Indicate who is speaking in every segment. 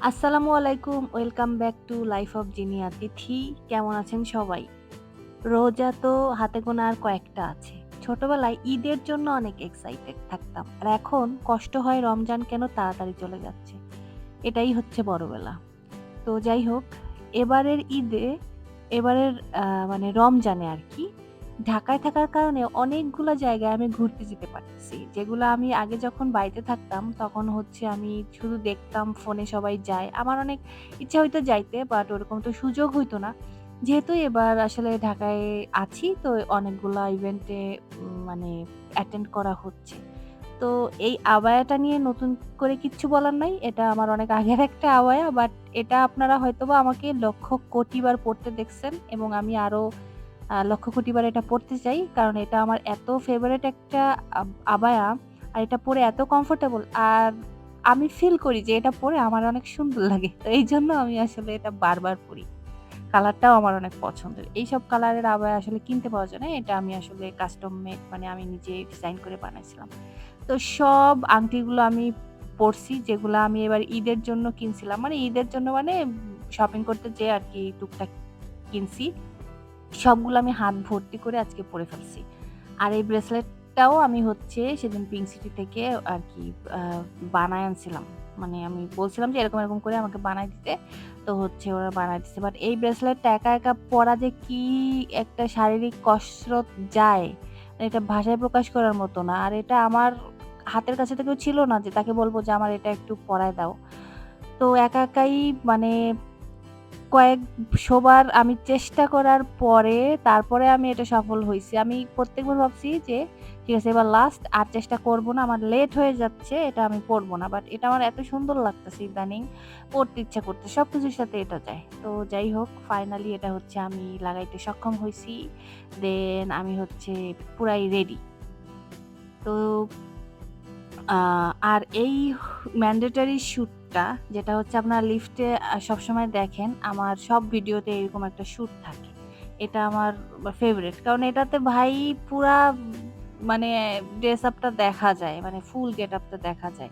Speaker 1: আসসালামু আলাইকুম। Welcome back to life of জিনি আতিথি। কেমন আছেন সবাই? রোজা তো হাতে গোনা আর কয়েকটা আছে। ছোটবেলায় ঈদের জন্য অনেক এক্সাইটেড থাকতাম। আর এখন কষ্ট হয় রমজান কেন তাড়াতাড়ি চলে যাচ্ছে। এটাই হচ্ছে বড়বেলা। তো যাই হোক, এবারের ঈদে এবারের মানে রমজানে আরকি, ঢাকায় থাকার কারণে অনেকগুলা জায়গায় আমি ঘুরতে যেতে পারতেছি। যেগুলা আমি আগে যখন বাড়িতে থাকতাম তখন হচ্ছে আমি শুধু দেখতাম ফোনে সবাই যায়। আমার অনেক ইচ্ছা হইতো যাইতে, বাট ওরকম তো সুযোগ হইতো না। যেহেতু এবার আসলে ঢাকায় আছি তো অনেকগুলা ইভেন্টে মানে অ্যাটেন্ড করা হচ্ছে। তো এই আবায়াটা নিয়ে নতুন করে কিচ্ছু বলার নাই। এটা আমার অনেক আগের একটা আবায়া। বাট এটা আপনারা হয়তোবা আমাকে লক্ষ কোটি বার পড়তে দেখছেন এবং আমি আরো লক্ষ কোটি বার এটা পড়তে চাই। কারণ এটা আমার এত ফেভারাইট একটা আবায়া। আর এটা পরে এত কমফোর্টেবল। আর আমি ফিল করি যে এটা পরে আমার অনেক সুন্দর লাগে। তো এইজন্য আমি আসলে এটা বারবার পড়ি। কালারটাও আমার অনেক পছন্দের। এইসব কালারের আবায়া আসলে কিনতে পাওয়া যায় না। এটা আমি আসলে কাস্টম মেড, মানে আমি নিজে ডিজাইন করে বানাইছিলাম। তো সব আংটিগুলো আমি পড়ছি, যেগুলা আমি এবার ঈদের জন্য কিনছিলাম। মানে ঈদের জন্য মানে শপিং করতে যেয়ে আরকি টুকটাক কিনছি। সবগুলো আমি হাত ভর্তি করে আজকে পরে ফেলছি। আর এই ব্রেসলেটটাও আমি হচ্ছে সেদিন পিঙ্ক সিটি থেকে আরকি আ বানায় আনছিলাম। মানে আমি বলছিলাম যে এরকম করে আমাকে বানায় দিতে। তো হচ্ছে ওরা বানায় দিছে। বাট এই ব্রেসলেটটা একা পরা যে কি একটা শারীরিক কসরত যায়, এটা ভাষায় প্রকাশ করার মতো না। আর এটা আমার হাতের কাছে তো কেউ ছিল না যে তাকে বলব যে আমার এটা একটু পরায় দাও। তো একাই মানে কয়েকশোবার আমি চেষ্টা করার পরে, তারপরে আমি এটা সফল হইছি। আমি প্রত্যেকবার ভাবছি যে, ঠিক আছে এবার লাস্ট, আর চেষ্টা করব না। আমার লেট হয়ে যাচ্ছে, এটা আমি পড়ব না। বাট এটা আমার এত সুন্দর লাগতেছে ইদানিং, পড়তে ইচ্ছা করতেছে। সবকিছুর সাথে এটা যায়। তো যাই হোক, ফাইনালি এটা হচ্ছে আমি লাগাইতে সক্ষম হইছি। দেন আমি হচ্ছে পুরাই রেডি। তো আ আর এই ম্যান্ডেটরি শুটটা, যেটা হচ্ছে আপনারা লিফটে সবসময় দেখেন, আমার সব ভিডিওতে এরকম একটা শুট থাকে। এটা আমার ফেভারিট। কারণ এটাতে ভাই পুরা মানে ড্রেস আপটা দেখা যায়। মানে ফুল গেটআপটা দেখা যায়।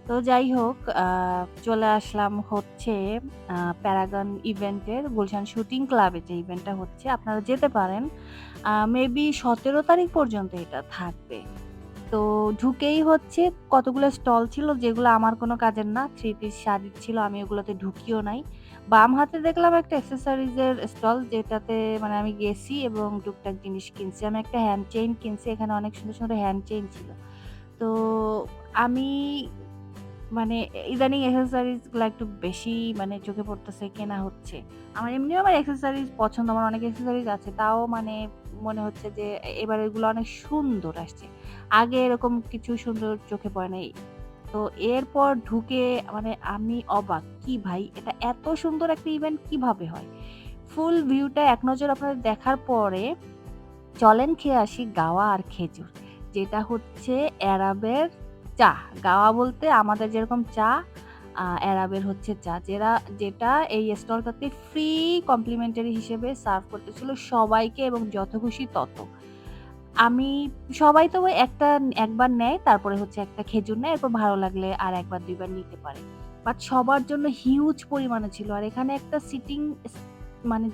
Speaker 1: তো যাই হোক, চলে আসলাম হচ্ছে প্যারাগন ইভেন্টের গুলশান শুটিং ক্লাবে, যে ইভেন্টটা হচ্ছে। আপনারা যেতে পারেন। মেবি ১৭ তারিখ পর্যন্ত এটা থাকবে। তো ঢুকেই হচ্ছে কতগুলো স্টল ছিল যেগুলো আমার কোনো কাজের না। থ্রি পিস শাড়ির ছিল, আমি ওগুলোতে ঢুকিও নাই। বাম হাতে দেখলাম একটা অ্যাক্সেসরিজ এর স্টল, যেটাতে মানে আমি গেছি এবং টুকটাক জিনিস কিনছি। আমি একটা হ্যান্ড চেইন কিনছি। এখানে অনেক সুন্দর হ্যান্ড চেইন ছিল। তো আমি মানে ইদানিং অ্যাক্সেসরিজ গুলা একটু বেশি মানে চোখে পড়তেছে, কেনা হচ্ছে। এমনিও আমার অ্যাক্সেসরিজ পছন্দ। আমার অনেক অ্যাক্সেসরিজ আছে। তাও মানে মনে হচ্ছে যে এবার এগুলো অনেক সুন্দর আসছে। আগে এরকম কিছু সুন্দর চোখে পড়ে নাই। তো এরপর ঢুকে মানে আমি অবাক। কি ভাই, এটা এত সুন্দর একটা ইভেন্ট কিভাবে হয়? ফুল ভিউটা এক নজর আপনাদের দেখার পরে চলেন খেয়ে আসি গাওয়া আর খেজুর। যেটা হচ্ছে অ্যারাবের চা। গাওয়া বলতে আমাদের যেরকম চা, অ্যারাবের হচ্ছে চা। যেটা এই স্টলটাতে ফ্রি কমপ্লিমেন্টারি হিসেবে সার্ভ করতেছিল সবাইকে এবং যত খুশি তত। আমি সবাই তো ওই একবার নেয়, তারপরে হচ্ছে একটা খেজুর নেয়, এরপর ভালো লাগলে আর ১ বার ২ বার নিতে পারে। বাট সবার জন্য হিউজ পরিমাণে ছিল। আর এখানে একটা সিটিং মানে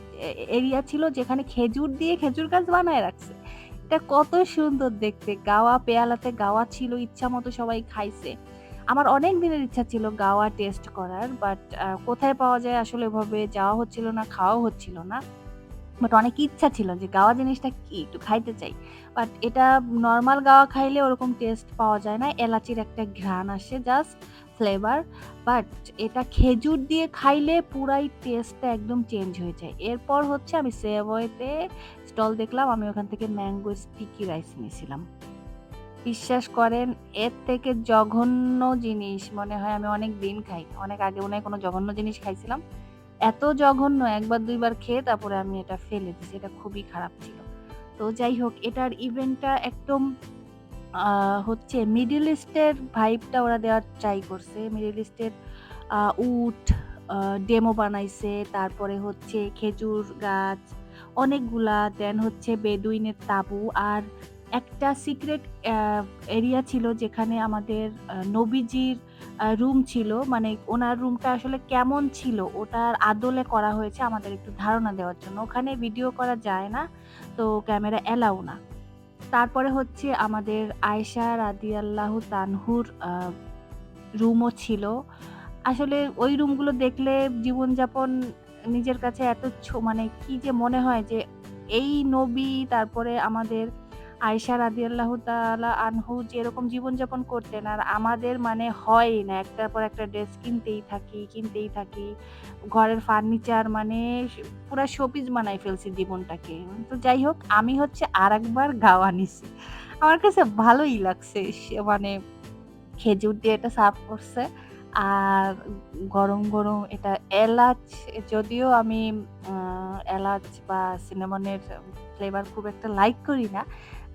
Speaker 1: এরিয়া ছিল যেখানে খেজুর দিয়ে খেজুর গাছ বানায় রাখছে। এটা কত সুন্দর দেখতে! গাওয়া পেয়ালাতে গাওয়া ছিল, ইচ্ছামত সবাই খাইছে। আমার অনেক দিনের ইচ্ছা ছিল গাওয়া টেস্ট করার। বাট কোথায় পাওয়া যায় আসলে ওভাবে যাওয়া হচ্ছিল না, খাওয়াও হচ্ছিল না। বাট অনেক ইচ্ছা ছিল যে গাওয়া জিনিসটা কি? একটু খাইতে চাই। বাট এটা নরমাল গাওয়া খাইলে ওরকম টেস্ট পাওয়া যায় না। এলাচির একটা ঘ্রাণ আসে, জাস্ট ফ্লেভার। বাট এটা খেজুর দিয়ে খাইলে পুরাই টেস্টটা একদম চেঞ্জ হয়ে যায়। এরপর হচ্ছে আমি সেভওয়েতে স্টল দেখলাম। আমি ওখান থেকে ম্যাঙ্গো স্টিকি রাইস নিয়েছিলাম। বিশ্বাস করেন, এর থেকে জঘন্য জিনিস মনে হয় আমি অনেক দিন খাই না। অনেক আগে মনে হয় কোনো জঘন্য জিনিস খাইছিলাম। এত জঘন্য ১ বার ২ বার খেয়ে তারপরে আমি এটা ফেলে দিছি। এটা খুবই খারাপ ছিল। তো যাই হোক, এটার ইভেন্টটা একদম আ হচ্ছে মিডল ইস্টের ভাইবটা ওরা দেওয়ার ট্রাই করছে। মিডল ইস্টের উট, আ ডেমো বানাইছে। তারপরে হচ্ছে খেজুর গাছ অনেকগুলা, দেন হচ্ছে বেদুইনের তাঁবু। আর একটা সিক্রেট এরিয়া ছিল যেখানে আমাদের নবীজির রুম ছিল। মানে উনার রুমটা আসলে কেমন ছিল ওটার আদলে করা হয়েছে আমাদের একটু ধারণা দেওয়ার জন্য। ওখানে ভিডিও করা যায় না। তো ক্যামেরা এলাও না। তারপরে হচ্ছে আমাদের আয়েশা রাদিয়াল্লাহু তানহুর রুমও ছিল। আসলে ওই রুমগুলো দেখলে জীবনযাপন নিজের কাছে এত মানে কি যে মনে হয় যে এই নবী তারপরে আমাদের আয়েশা রাদিয়াল্লাহু তাআলা আনহু যেরকম জীবনযাপন করতেন আর আমাদের মানে হয়ই না। একটার পর একটা ড্রেস কিনতেই থাকি, কিনতেই থাকি। ঘরের ফার্নিচার মানে পুরা শোপিস বানায় ফেলছি জীবনটাকে। তো যাই হোক আমি হচ্ছে আরেকবার গাওয়া নিছি। আমার কাছে ভালোই লাগছে। মানে খেজুর দিয়ে এটা সার্ভ করছে। আর গরম, গরম এটা এলাচ যদিও আমি আ এলাচ বা সিনামনের ফ্লেভার খুব একটা লাইক করি না।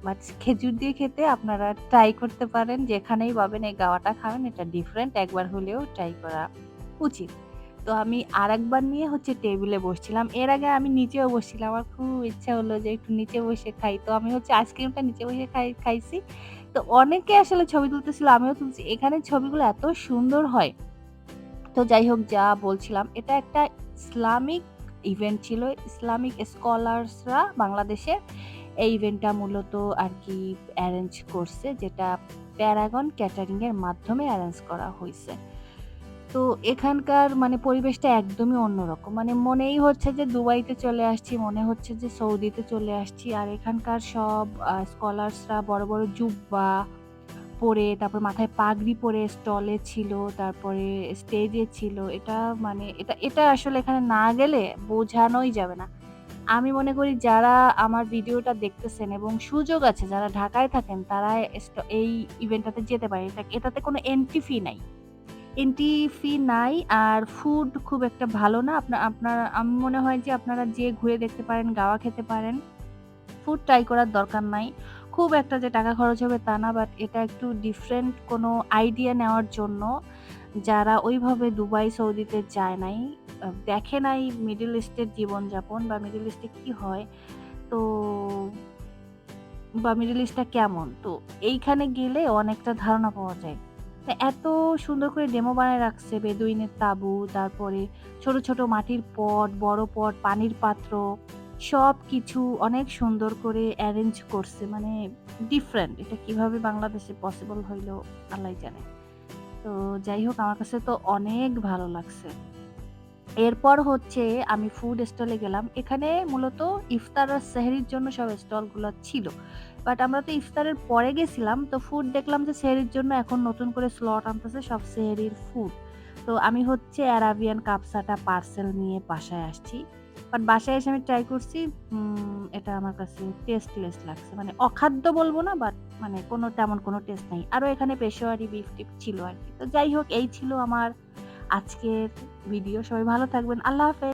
Speaker 1: বাট খেজুর দিয়ে খেতে আপনারা ট্রাই করতে পারেন। যেখানেই পাবেন এই গাওয়াটা খাবেন। এটা ডিফারেন্ট একবার হলেও ট্রাই করা উচিত। তো আমি আরেকবার নিয়ে হচ্ছে টেবিলে বসছিলাম। এর আগে আমি নিচেও বসছিলাম। আমার খুব ইচ্ছা হলো যে একটু নিচে বসে খাই। তো আমি হচ্ছে আইসক্রিমটা নিচে বসে খাইছি। তো অনেকে আসলে ছবি তুলতেছিল, আমিও তুলছি। এখানে ছবিগুলো এত সুন্দর হয়। তো যাই হোক যা বলছিলাম, এটা একটা ইসলামিক ইভেন্ট ছিল। ইসলামিক স্কলার্সরা বাংলাদেশের এই ইভেন্টটা মূলত আরকি এরেঞ্জ করছে, যেটা প্যারাগন ক্যাটারিং এর মাধ্যমে এরেঞ্জ করা হইছে। তো এখানকার মানে পরিবেশটা একদমই অন্যরকম। মানে মনেই হচ্ছে যে দুবাইতে চলে আসছি, মনে হচ্ছে যে সৌদিতে চলে আসছি। আর এখানকার সব স্কলার্সরা বড়, বড় জুব্বা পরে, তারপর মাথায় পাগড়ি পরে স্টলে ছিল, তারপরে স্টেজে ছিল। এটা মানে এটা আসলে এখানে না গেলে বোঝানোই যাবে না। আমি মনে করি যারা আমার ভিডিওটা দেখতেছেন এবং সুযোগ আছে যারা ঢাকায় থাকেন তারা এই ইভেন্টটাতে যেতে পারে। এটাতে কোনো এন্ট্রি ফি নাই। এন্ট্রি ফি নাই আর ফুড খুব একটা ভালো না। আপনার আমার মনে হয় যে আপনারা যেয়ে ঘুরে দেখতে পারেন, গাওয়া খেতে পারেন। ফুড ট্রাই করার দরকার নাই। খুব একটা যে টাকা খরচ হবে তা না। বাট এটা একটু ডিফারেন্ট কোনো আইডিয়া নেওয়ার জন্য যারা ওইভাবে দুবাই, সৌদিতে যায় নাই, দেখে নাই মিডল ইস্টের জীবনযাপন বা মিডল ইস্টে কি হয়। তো বা মিডল ইস্টটা কেমন? তো এইখানে গেলে অনেকটা ধারণা পাওয়া যায়। এত সুন্দর করে ডেমো বানায় রাখছে বেদুইনের তাঁবু, তারপরে ছোট, ছোট মাটির পট, বড় পট, পানির পাত্র সবকিছু অনেক সুন্দর করে এরেঞ্জ করছে। মানে ডিফারেন্ট। এটা কিভাবে বাংলাদেশে পসিবল হইল আল্লাহই জানে। তো যাই হোক আমার কাছে তো অনেক ভালো লাগছে। এরপর হচ্ছে আমি ফুড স্টলে গেলাম। এখানে মূলত ইফতার আর সেহরির জন্য সব স্টলগুলা ছিল। বাট আমরা তো ইফতারের পরে গেছিলাম। তো ফুড দেখলাম যে সেহরির জন্য এখন নতুন করে স্লট আনতেছে সব সেহরির ফুড। তো আমি হচ্ছে অ্যারাবিয়ান কাবসাটা পার্সেল নিয়ে বাসায় আসছি। বাট বাসায় এসে আমি ট্রাই করছি। এটা আমার কাছে টেস্টলেস লাগছে। মানে অখাদ্য বলব না বাট মানে তেমন কোনো টেস্ট নাই। আরো এখানে পেশোয়ারি বিফ-টিফ ছিল আরকি। তো যাই হোক এই ছিল আমার আজকের ভিডিও। সবাই ভালো থাকবেন। আল্লাহ হাফেজ।